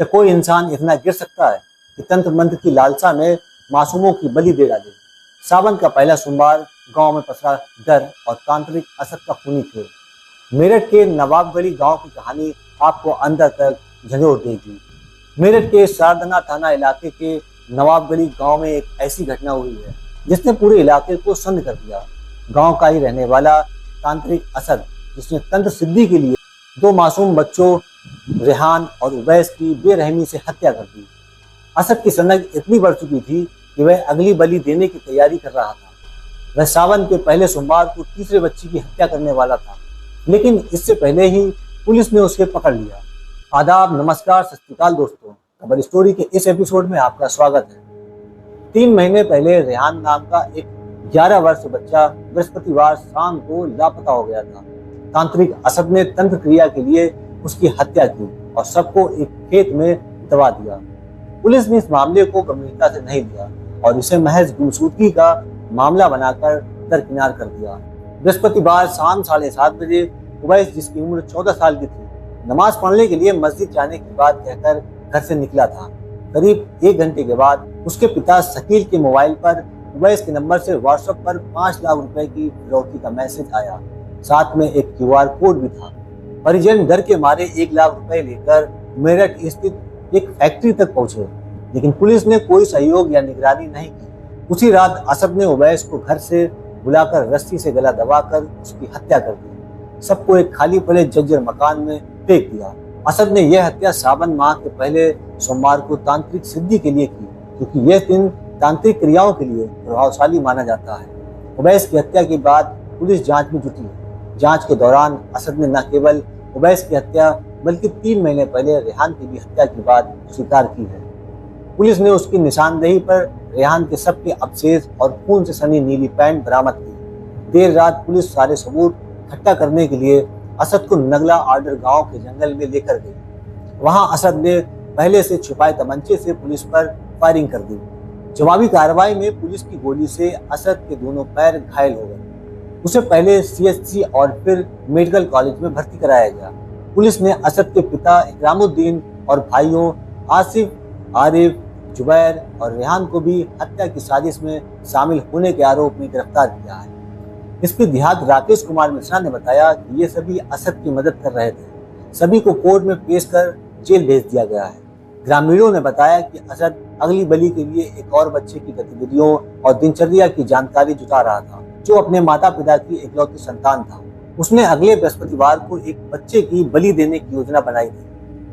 क्या कोई इंसान इतना गिर सकता है कि तंत्र मंत्र की लालसा में मासूमों की बलि दे डाले। सावन का पहला सोमवार, गांव में पसरा डर और तांत्रिक असर का खूनी खेल। मेरठ के नवाबगढ़ी गांव की कहानी आपको अंदर तक झंझोर देगी। मेरठ के शारदना थाना इलाके के नवाबगढ़ी गांव में एक ऐसी घटना हुई है जिसने पूरे इलाके को सन्न कर दिया। गांव का ही रहने वाला तांत्रिक असद, जिसने तंत्र सिद्धि के लिए दो मासूम बच्चों रेहान और उवैस की बेरहमी से हत्या कर दी। असद की सनक इतनी बढ़ चुकी थी कि वह अगली बलि देने की तैयारी कर रहा था। वह सावन के पहले सोमवार को तीसरे बच्चे की हत्या करने वाला था, लेकिन इससे पहले ही पुलिस ने उसे पकड़ लिया। आदाब, नमस्कार, सत श्री अकाल दोस्तों, खबर स्टोरी के इस एपिसोड में आपका स्वागत है। 3 महीने पहले रेहान नाम का एक 11 वर्ष बच्चा बृहस्पतिवार शाम को लापता हो गया था। तांत्रिक असद ने तंत्र क्रिया के लिए उसकी हत्या की और सबको एक खेत में दबा दिया। पुलिस ने इस मामले को गंभीरता से नहीं लिया और इसे महज गुमशुदगी का मामला बनाकर दरकिनार कर दिया। बृहस्पतिवार शाम 7:30 बजे उवैस, जिसकी उम्र 14 साल की थी, नमाज पढ़ने के लिए मस्जिद जाने की बात कहकर घर से निकला था। करीब 1 घंटे के बाद उसके पिता शकील के मोबाइल पर उवैस के नंबर से व्हाट्सएप पर 5 लाख रुपए की फिरौती का मैसेज आया। साथ में एक QR कोड भी था। परिजन डर के मारे 1 लाख रुपए लेकर मेरठ स्थित एक फैक्ट्री तक पहुंचे, लेकिन पुलिस ने कोई सहयोग या निगरानी नहीं की। उसी रात असद ने उवैस को घर से बुलाकर रस्सी से गला दबाकर उसकी हत्या कर दी। सबको एक खाली पड़े जर्जर मकान में फेंक दिया। असद ने यह हत्या सावन माह के पहले सोमवार को तांत्रिक सिद्धि के लिए की, क्योंकि यह दिन तांत्रिक क्रियाओं के लिए प्रभावशाली माना जाता है। उवैस की हत्या के बाद पुलिस जांच में जुटी है। जांच के दौरान असद ने न केवल उवैस की हत्या बल्कि 3 महीने पहले रेहान की भी हत्या की बात स्वीकार की है। पुलिस ने उसकी निशानदेही पर रेहान के शव के अवशेष और खून से सनी नीली पैंट बरामद की। देर रात पुलिस सारे सबूत इकट्ठा करने के लिए असद को नगला आर्डर गांव के जंगल में लेकर गई। वहां असद ने पहले से छुपाए तमंचे से पुलिस पर फायरिंग कर दी। जवाबी कार्रवाई में पुलिस की गोली से असद के दोनों पैर घायल हो गए। उसे पहले CHC और फिर मेडिकल कॉलेज में भर्ती कराया गया। पुलिस ने असद के पिता इकरामुद्दीन और भाइयों आसिफ, आरिफ, जुबैर और रेहान को भी हत्या की साजिश में शामिल होने के आरोप में गिरफ्तार किया है। इसके देहात राकेश कुमार मिश्रा ने बताया कि ये सभी असद की मदद कर रहे थे। सभी को कोर्ट में पेश कर जेल भेज दिया गया है। ग्रामीणों ने बताया कि असद अगली बलि के लिए एक और बच्चे की गतिविधियों और दिनचर्या की जानकारी जुटा रहा था, जो अपने माता पिता की इकलौती संतान था। उसने अगले बृहस्पतिवार को एक बच्चे की बलि देने की योजना बनाई थी।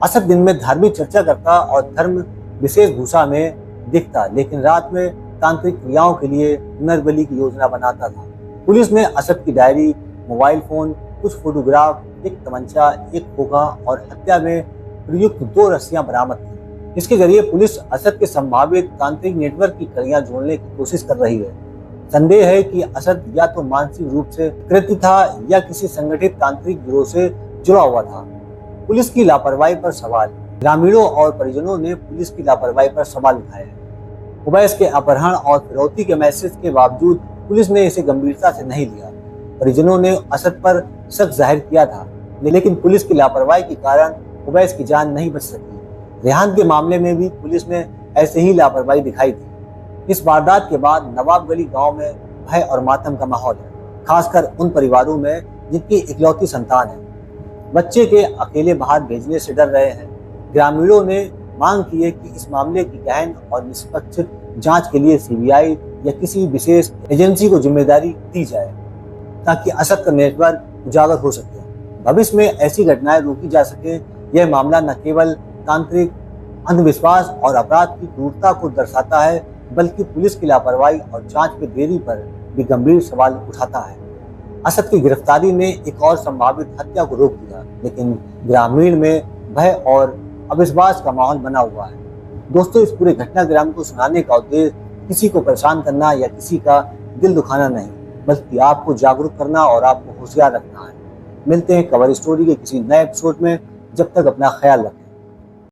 असद दिन में धार्मिक चर्चा करता और धर्म विशेष भूषा में दिखता, लेकिन रात में तांत्रिक क्रियाओं के लिए नरबलि की योजना बनाता था। पुलिस ने असद की डायरी, मोबाइल फोन, कुछ फोटोग्राफ, एक तमंचा, एक खोखा और हत्या में प्रयुक्त 2 रस्सियां बरामद की। इसके जरिए पुलिस असद के संभावित तांत्रिक नेटवर्क की कड़ियां जोड़ने की कोशिश कर रही है। संदेह है कि असद या तो मानसिक रूप से कृत्य था या किसी संगठित तांत्रिक गिरोह से जुड़ा हुआ था। पुलिस की लापरवाही पर सवाल। ग्रामीणों और परिजनों ने पुलिस की लापरवाही पर सवाल उठाए। उवैस के अपहरण और फिरौती के मैसेज के बावजूद पुलिस ने इसे गंभीरता से नहीं लिया। परिजनों ने असद पर शक जाहिर किया था, लेकिन पुलिस की लापरवाही के कारण उवैस की जान नहीं बच सकी। रेहान के मामले में भी पुलिस ने ऐसे ही लापरवाही दिखाई थी। इस वारदात के बाद नवाबगढ़ी गांव में भय और मातम का माहौल है, खासकर उन परिवारों में जिनकी इकलौती संतान है। बच्चे के अकेले बाहर भेजने से डर रहे हैं। ग्रामीणों ने मांग की है कि इस मामले की गहन और निष्पक्ष जांच के लिए CBI या किसी विशेष एजेंसी को जिम्मेदारी दी जाए, ताकि असद का नेटवर्क उजागर हो सके। भविष्य में ऐसी घटनाएं रोकी जा सके। यह मामला न केवल तांत्रिक अंधविश्वास और अपराध की क्रूरता को दर्शाता है, बल्कि पुलिस की लापरवाही और जांच में देरी पर भी गंभीर सवाल उठाता है। असद की गिरफ्तारी ने एक और संभावित हत्या को रोक दिया, लेकिन ग्रामीण में भय और अविश्वास का माहौल बना हुआ है। दोस्तों, इस पूरे घटनाक्रम को सुनाने का उद्देश्य किसी को परेशान करना या किसी का दिल दुखाना नहीं, बल्कि आपको जागरूक करना और आपको होशियार रखना है। मिलते हैं खबर स्टोरी के किसी नए एपिसोड में। जब तक अपना ख्याल रखें।